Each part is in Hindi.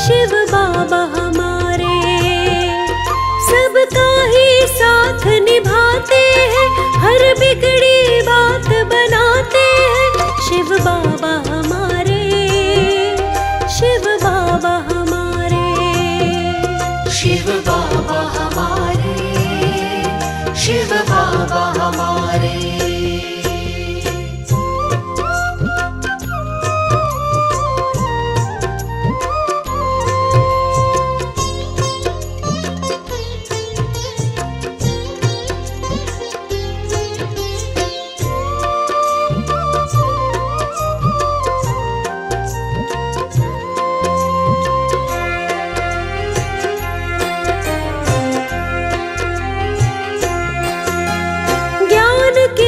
शिव बाबा हमारे सबका ही साथ निभाते हैं, हर बिगड़ी बात बनाते हैं। शिव बाबा हमारे, शिव बाबा हमारे, शिव बाबा हमारे, शिव बाबा हमारे।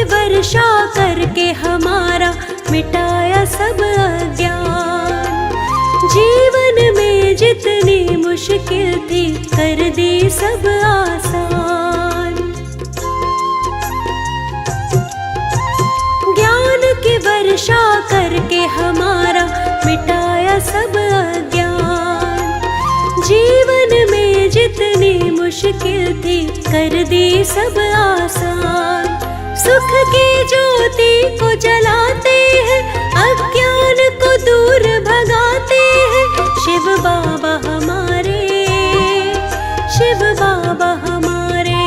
वर्षा करके हमारा मिटाया सब अज्ञान, जीवन में जितनी मुश्किल थी कर दी सब आसान। ज्ञान की वर्षा करके हमारा मिटाया सब अज्ञान, जीवन में जितनी मुश्किल थी कर दी सब आसान। सुख की ज्योति को जलाते हैं, अज्ञान को दूर भगाते हैं। शिव बाबा हमारे, शिव बाबा हमारे,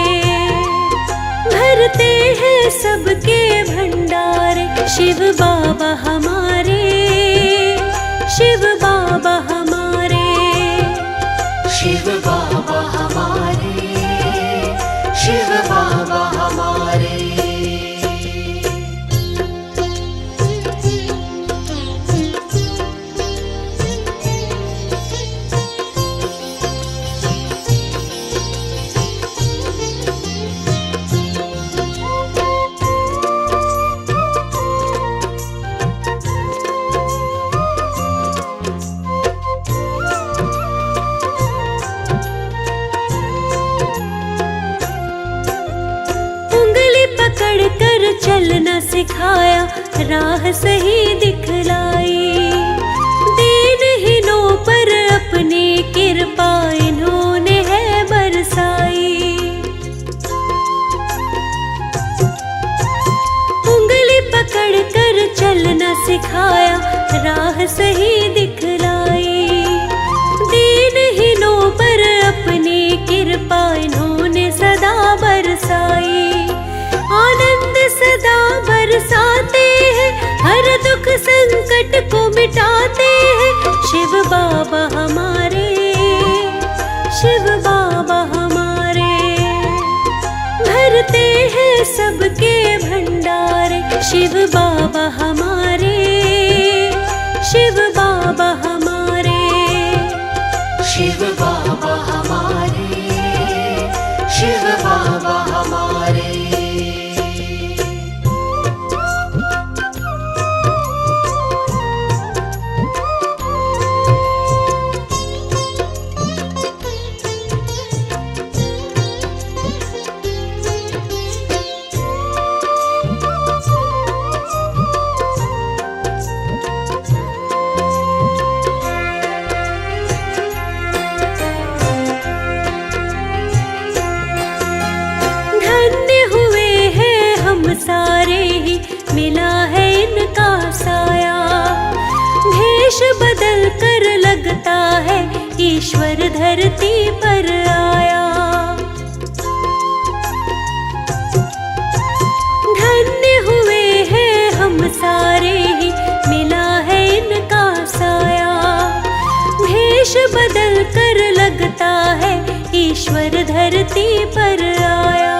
भरते हैं सबके भंडारे। शिव बाबा हमारे, शिव बाबा हमारे, शिव बाबा हमारे, शिव बाबा हमारे। चलना सिखाया, राह सही दिखलाई, दीनहीनों पर अपनी कृपा इन्होंने है बरसाई। उंगली पकड़ कर चलना सिखाया, राह सही दिखलाई, दीनहीनों पर अपनी कृपा इन्होंने सदा बरसाई। आनंद सदा बरसाते हैं, हर दुख संकट को मिटाते हैं। शिव बाबा हमारे, शिव बाबा हमारे, भरते हैं सबके भंडारे। शिव बाबा हमारे, शिव बाबा हमारे, शिव बाबा हमारे, शिव बाबा हमारे। सारे ही मिला है इनका साया, भेष बदल कर लगता है ईश्वर धरती पर आया। धन्य हुए हैं हम सारे ही मिला है इनका साया, भेष बदल कर लगता है ईश्वर धरती पर आया।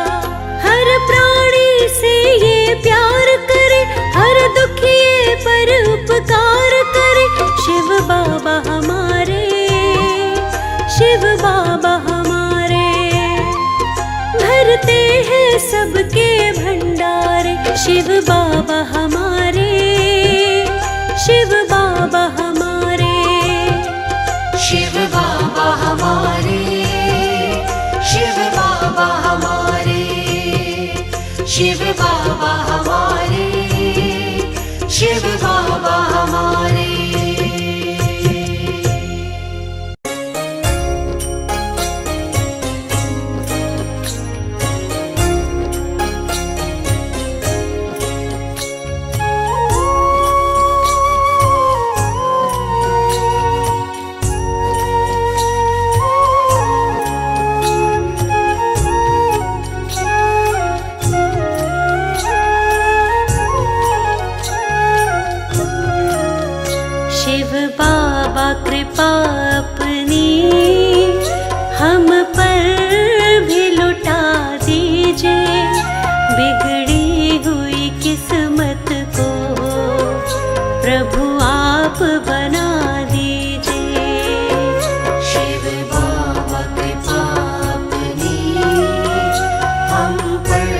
हर प्राणी से ये प्यार करे, हर दुखिए पर उपकार करे। शिव बाबा हमारे, शिव बाबा हमारे, भरते हैं सबके भंडारे। शिव बाबा हमारे, शिव बाबा हमारे, शिव बाबा हमारे, शिव बाबा हमारे, शिव बाबा हमारे, शिव बाबा हमारे। अपनी हम पर भी लुटा दीजिए, बिगड़ी हुई किस्मत को प्रभु आप बना दीजिए। शिव बाबा कृपा अपनी हम पर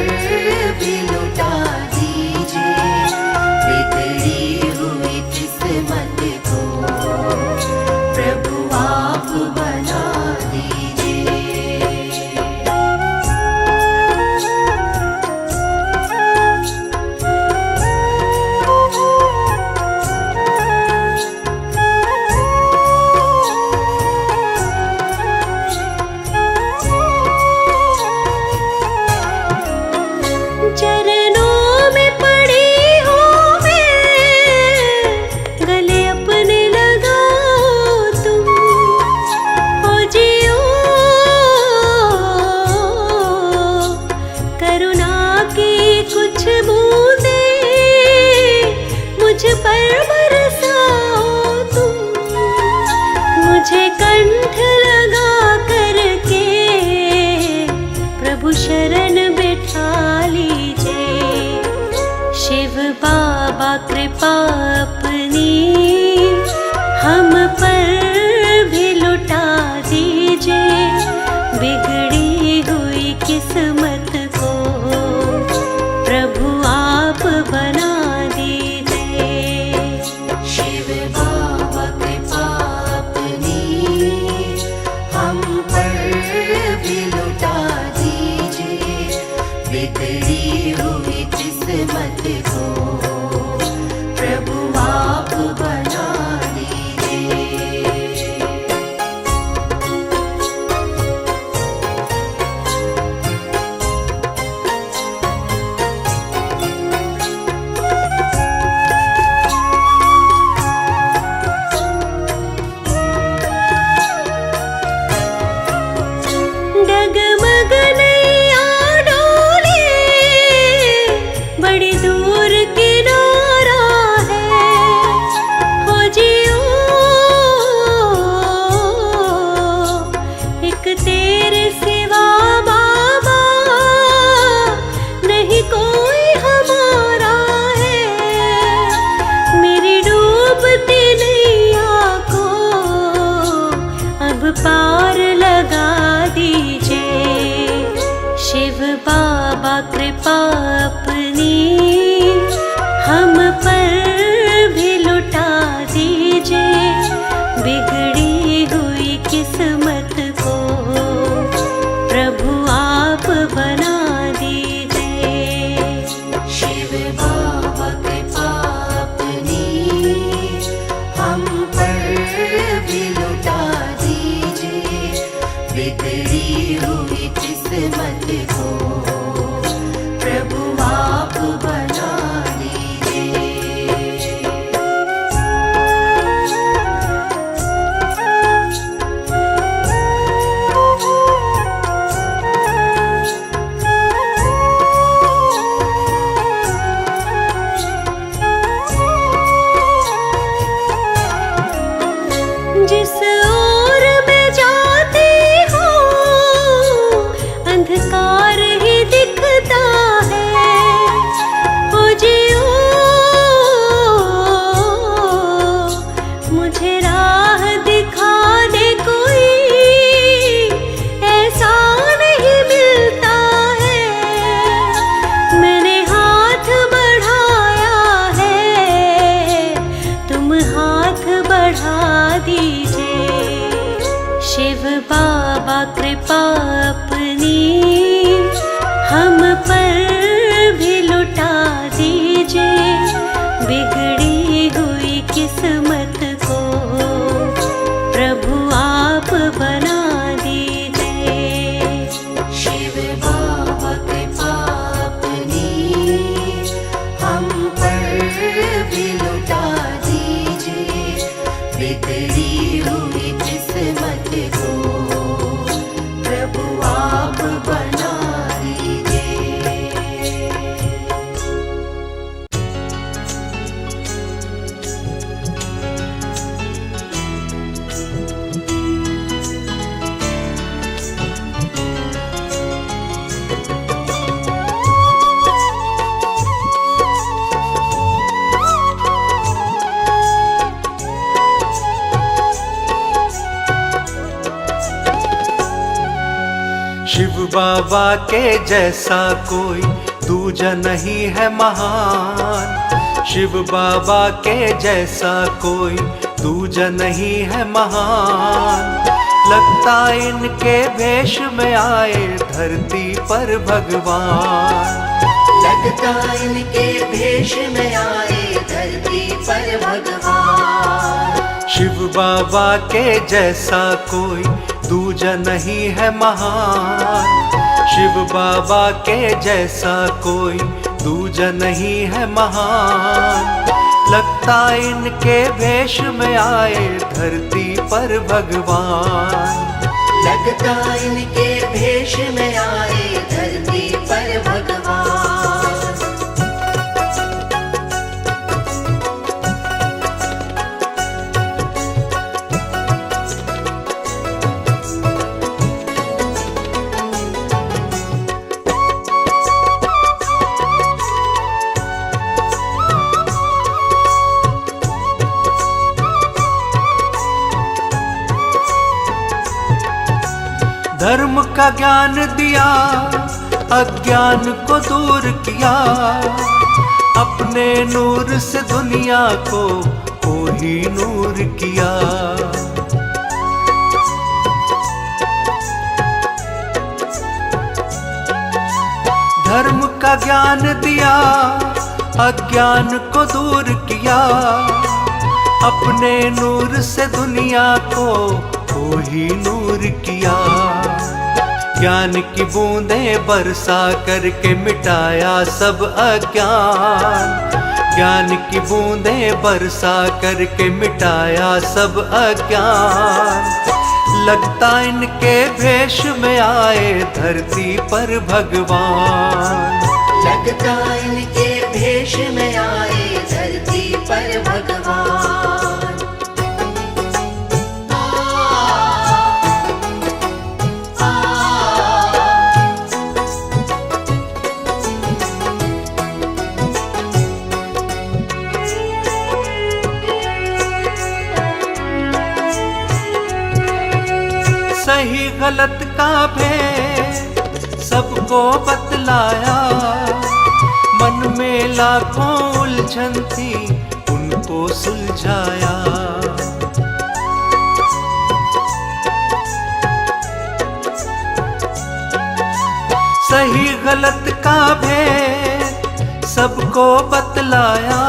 भी लुटा दीजिए, बिगड़ी हुई किस्मत को प्रभु आप बना दीजिए। चरणों में पड़ी हूँ मैं, गले अपने लगाओ तुम, हो जियो करुणा की कुछ बूंदें मुझ पर बरसाओ तुम, मुझे कंठ लगा करके प्रभु शरण बिठा लीजिए। शिव बाबा कृपा अपनी हम पर भी लुटा दीजिए, बिगड़ी हुई किस्मत को प्रभु आप बना दीजिए। शिव बाबा कृपा अपनी हम पर भी लुटा दीजिए, बिगड़ी हुई किस्मत को प्रभु आप बना दीजिए। डगमग नैया डोले, बड़ी दूर किनारा है, हो जियो एक तेरे सिवा बाबा नहीं कोई हमारा है। मेरी डूबती नैया को अब पार लगा दीजिए। शिव बाबा कृपा अपनी हम पर भी लुटा दीजिए, बिगड़ी हुई किस्मत को प्रभु आप बना दीजिए। शिव बाबा कृपा अपनी हम पर भी लुटा दीजिए, बिगड़ी हुई किस्मत को प्रभु आप बना दीजिए। जिस ओर मैं जाती हूँ अंधकार ही दिखता है, हो जियो मुझे राह दिखाने कोई ऐसा नहीं मिलता है। मैंने हाथ बढ़ाया है, तुम हाथ बढ़ा दीजिए। शिव बाबा कृपा अपनी हम पर भी लुटा दीजिए, बिगड़ी हुई किस्मत को प्रभु आप बना दीजिए। शिव बाबा कृपा अपनी हम पर भी लुटा दीजिए, बिगड़ी हुई किस्मत को प्रभु आप बना दीजिए। शिव बाबा के जैसा कोई दूजा नहीं है महान। शिव बाबा के जैसा कोई दूजा नहीं है महान। लगता इनके भेष में आए धरती पर भगवान। लगता इनके भेष में आए धरती पर भगवान। शिव बाबा के जैसा कोई दूजा नहीं है महान। शिव बाबा के जैसा कोई दूजा नहीं है महान। लगता इनके भेष में आए धरती पर भगवान। लगता इनके भेष में आए धरती पर भगवान। धर्म का ज्ञान दिया, अज्ञान को दूर किया। अपने नूर से दुनिया को ही नूर किया। धर्म का ज्ञान दिया, अज्ञान को दूर किया। अपने नूर से दुनिया को ही नूर किया। ज्ञान की बूंदें बरसा करके मिटाया सब अज्ञान। ज्ञान की बूंदें बरसा करके मिटाया सब अज्ञान। लगता इनके भेष में आए धरती पर भगवान। लगता इनके भेष में आए धरती पर भगवान। सही गलत का भेद सबको बतलाया। मन में लाखों उलझन थी, उनको सुलझाया। सही गलत का भेद सबको बतलाया।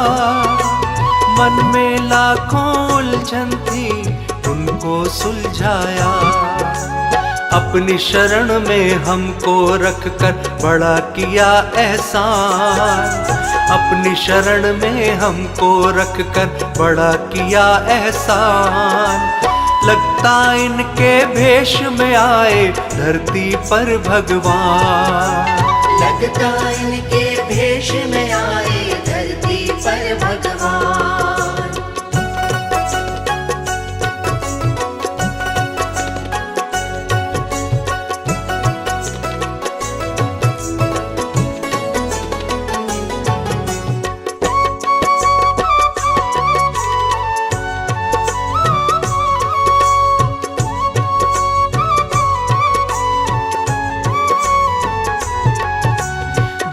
मन में लाखों उलझन थी, उनको सुलझाया। अपनी शरण में हमको रखकर बड़ा किया एहसान। अपनी शरण में हमको रखकर बड़ा किया एहसान। लगता इनके भेष में आए धरती पर भगवान। लगता इनके भेष में आए धरती पर भगवान।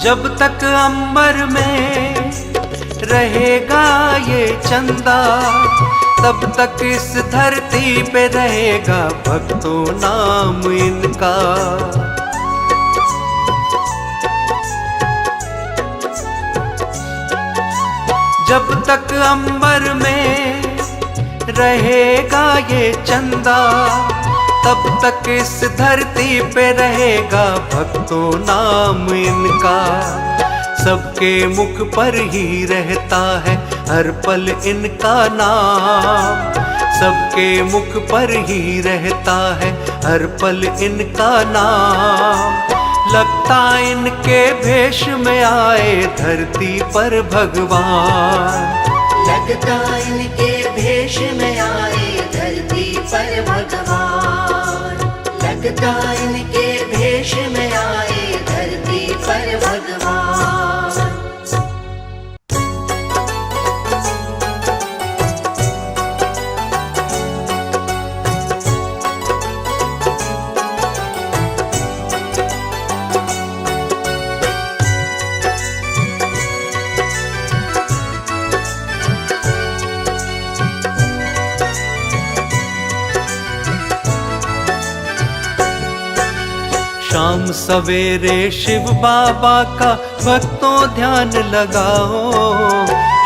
जब तक अंबर में रहेगा ये चंदा, तब तक इस धरती पे रहेगा भक्तों नाम इनका। जब तक अंबर में रहेगा ये चंदा, तब तक इस धरती पे रहेगा भक्तों नाम इनका। सबके मुख पर ही रहता है हर पल इनका नाम। सबके मुख पर ही रहता है हर पल इनका नाम। लगता इनके भेष में आए धरती पर भगवान। लगता इनके भेष में आए धरती पर भगवान। लगता इनके भेष में आए धरती पर भगवान। शाम सवेरे शिव बाबा का भक्तों ध्यान लगाओ।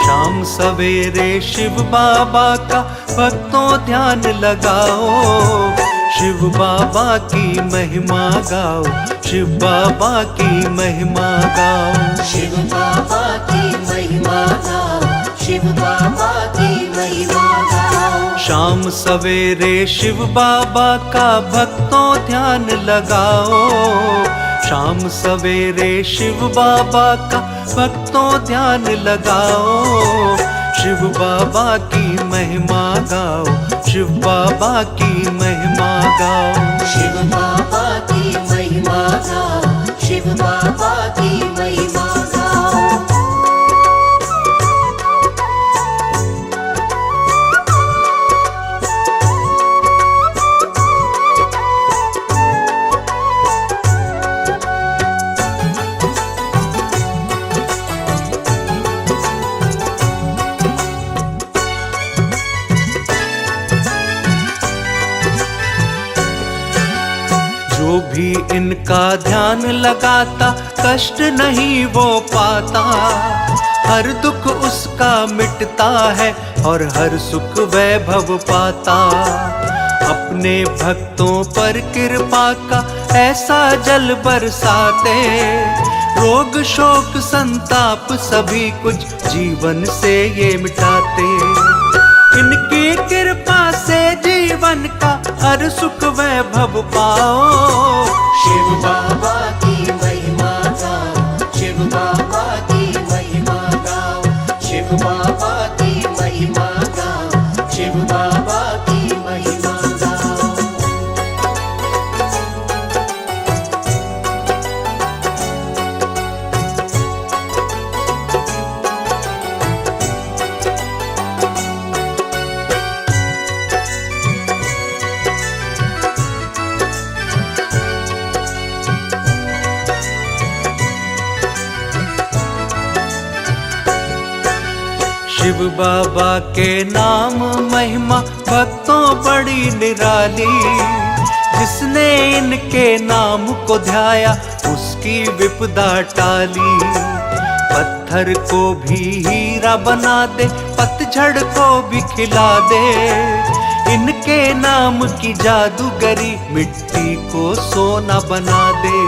शाम सवेरे शिव बाबा का भक्तों ध्यान लगाओ। शिव बाबा की महिमा गाओ, शिव बाबा की महिमा गाओ। शिव बाबा की महिमा गाओ, शिव बाबा की महिमा गाओ। शाम सवेरे शिव बाबा का भक्तों ध्यान लगाओ। शाम सवेरे शिव बाबा का भक्तों ध्यान लगाओ। शिव बाबा की महिमा गाओ, शिव बाबा की महिमा गाओ। शिव बाबा की महिमा गाओ, शिव बाबा की महिमा गाओ। जो भी इनका ध्यान लगाता कष्ट नहीं वो पाता। हर दुख उसका मिटता है और हर सुख वैभव पाता। अपने भक्तों पर कृपा का ऐसा जल बरसाते। रोग शोक संताप सभी कुछ जीवन से ये मिटाते। इनकी कृपा से जीवन का हर सुख वैभव पाओ। शिव बाबा की महिमा गाओ, शिव बाबा की महिमा गाओ। शिव बाबा की महिमा गाओ, शिव बाबा की महिमा गाओ। शिव बाबा के नाम महिमा भक्तों बड़ी निराली। जिसने इनके नाम को ध्याया उसकी विपदा टाली। पत्थर को भी हीरा बना दे, पतझड़ को भी खिला दे। इनके नाम की जादूगरी मिट्टी को सोना बना दे।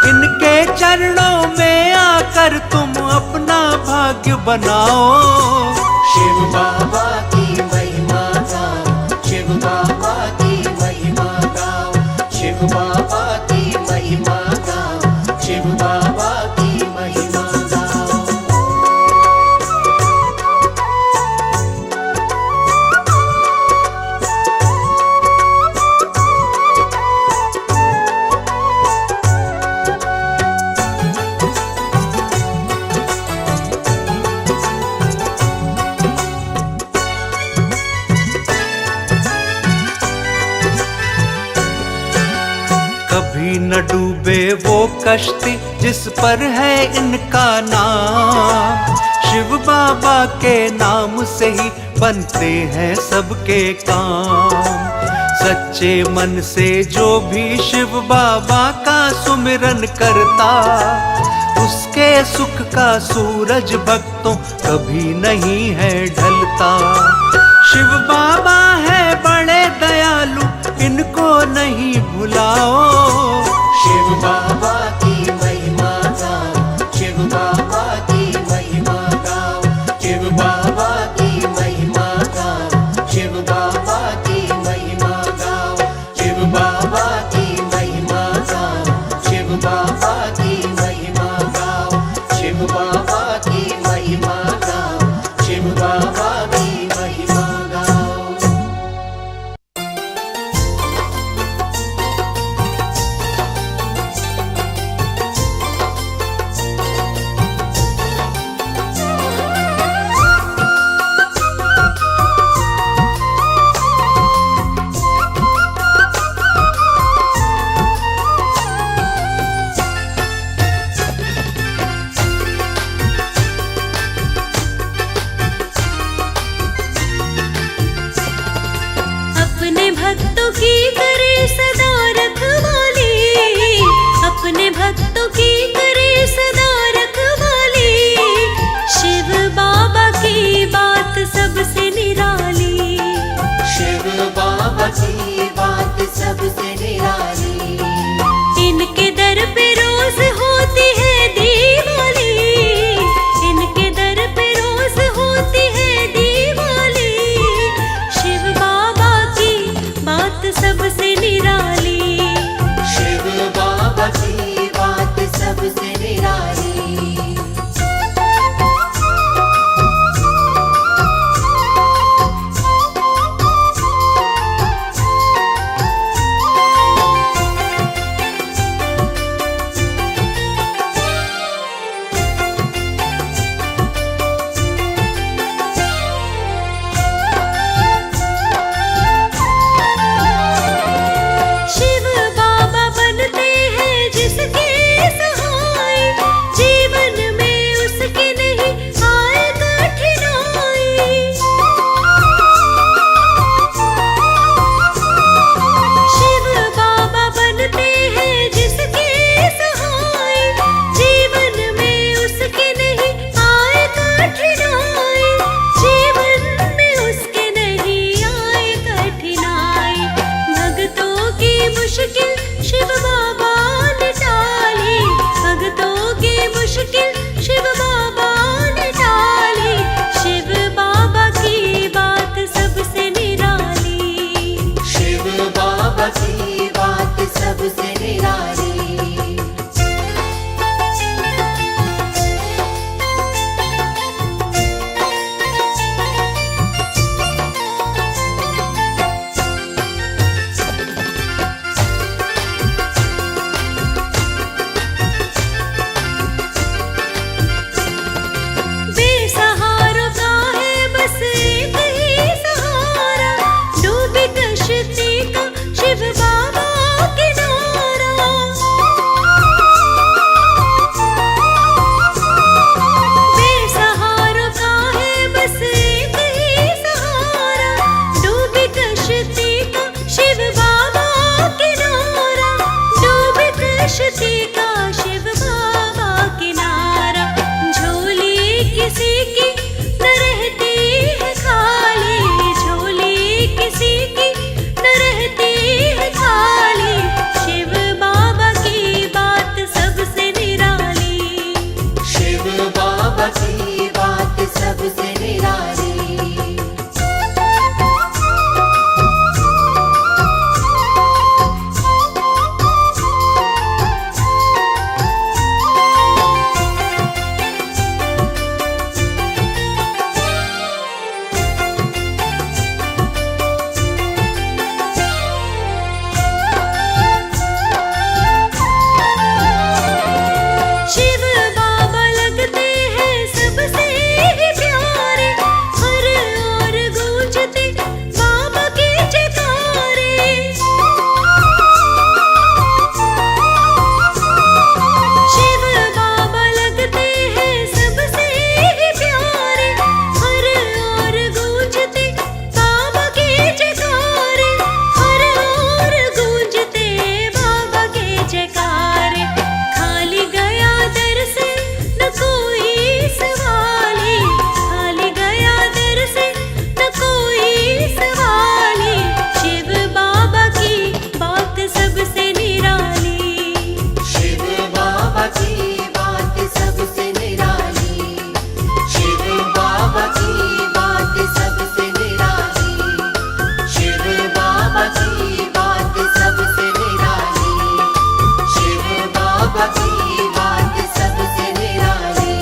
इनके चरणों में आकर तुम अपना भाग्य बनाओ। शिव बाबा की महिमा गाओ, शिव बाबा की महिमा गाओ। शिव बाबा की महिमा गाओ, शिव बाबा की महिमा गाओ। कभी न डूबे वो कश्ती जिस पर है इनका नाम। शिव बाबा के नाम से ही बनते हैं सबके काम। सच्चे मन से जो भी शिव बाबा का सुमिरन करता, उसके सुख का सूरज भक्तों कभी नहीं है ढलता। शिव बाबा है बड़े दयालु, इनको नहीं भुलाओ। शिव बाबा की महिमा गाओ, शिव बाबा की महिमा गाओ। शिव बाबा की महिमा गाओ, शिव बाबा की महिमा गाओ। शिव बाबा की महिमा गाओ, शिव बाबा की महिमा गाओ। शिव बाबा की महिमा गाओ, शिव बाबा की महिमा गाओ। बात सबसे निराली। शिव बाबा की बात सबसे निराली। शिव बाबा बनते हैं जिसके सहाय, जीवन में उसके नहीं आए कठिनाई। शिव बाबा बनते हैं जिसके सहाय, जीवन में उसके नहीं आए कठिनाई। जीवन में उसके नहीं आए कठिनाई। भक्तों की मुश्किल शिव बाबा ने टाली। भक्तों की मुश्किल शिव बाबा ने टाली। शिव बाबा की बात सबसे निराली। शिव बाबा की बात सबसे निराली। बेसहारों का है बस एक ही सहारा, डूबी कश्ती का शिव बाबा किनारा। बेसहारों का है बस एक ही सहारा, डूबी कश्ती का शिव बाबा किनारा। डूबी कश्ती का शिव बाबा किनारा। झोली किसी की न रहती है खाली। झोली किसी की न रहती है खाली। शिव बाबा की बात सबसे निराली। शिव बाबा की बात सबसे निराली। शिव बाबा लगते हैं सबसे ही प्यारे। हर ओर गूंजते बाबा के जयकारे। शिव बाबा लगते हैं सबसे ही प्यारे। हर ओर गूंजते बाबा के जयकारे। हर ओर गूंजते बाबा के जयकारे। खाली गया दर से न कोई सवाली। खाली गया दर से न कोई सवाली। शिव बाबा की बात सबसे निराली। शिव बाबा की बात सबसे निराली। शिव बाबा की बात सबसे निराली। शिव बाबा की बात सबसे निराली। शिव बाबा की बात सबसे निराली।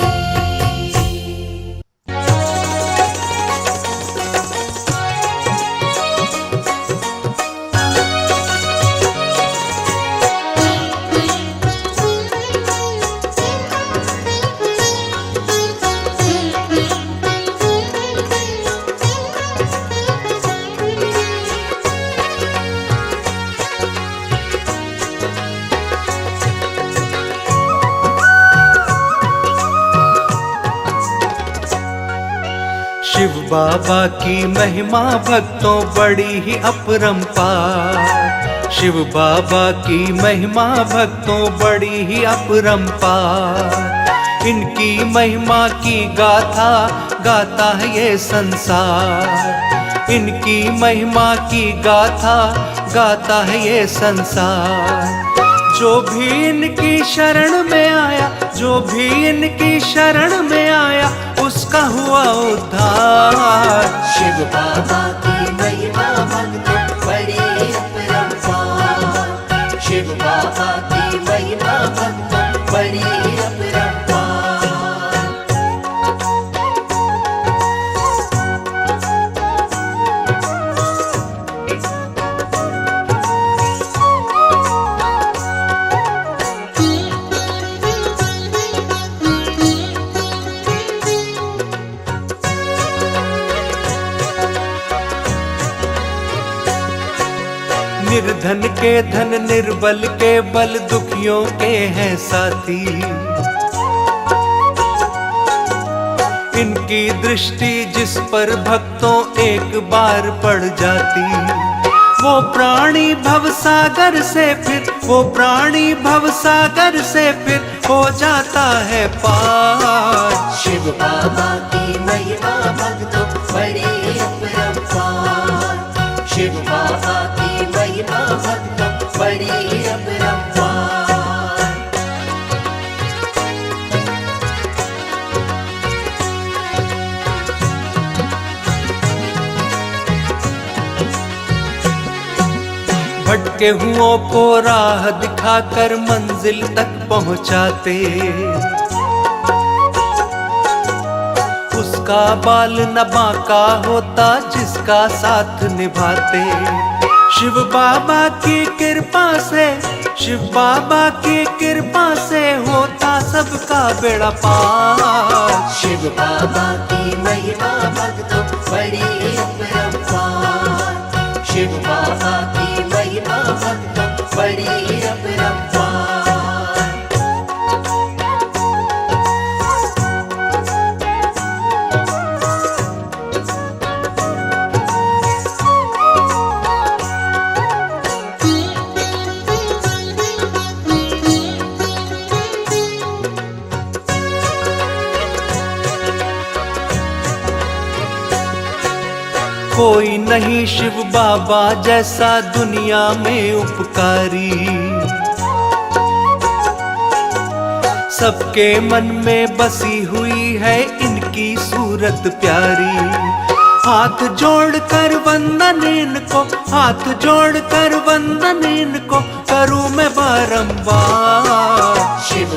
शिव बाबा की महिमा भक्तों बड़ी ही अपरंपार। शिव बाबा की महिमा भक्तों बड़ी ही अपरंपार। इनकी महिमा की गाथा गाता है ये संसार। इनकी महिमा की गाथा गाता है ये संसार। जो भी इनकी शरण में आया, जो भी इनकी शरण में आया, उसका हुआ उद्धार। शिव बाबा की महिमा भक्त बड़ी बाबा की महिमा भक्तों बड़ी अपरंपार। निर्धन के धन, निर्बल के बल, दुखियों के हैं साथी। इनकी दृष्टि जिस पर भक्तों एक बार पड़ जाती, वो प्राणी भवसागर से फिर, वो प्राणी भवसागर से फिर हो जाता है पार। शिव बाबा की महिमा भक्तों बड़ी अपरंपार। शिव बाबा की महिमा भक्तों बड़ी अपरंपार। भटके हुओं को राह दिखाकर मंजिल तक पहुंचाते, उसका बाल न बांका होता जिसका साथ निभाते। शिव बाबा की कृपा से, शिव बाबा की कृपा से होता सबका बेड़ा पार। शिव बाबा की महिमा भक्तों बड़ी अपरंपार। शिव बाबा की महिमा भक्तों बड़ी अपरंपार। कोई नहीं शिव बाबा जैसा दुनिया में उपकारी, सबके मन में बसी हुई है इनकी सूरत प्यारी। हाथ जोड़कर वंदन इनको, हाथ जोड़कर वंदन इनको करूं मैं बारंबार। शिव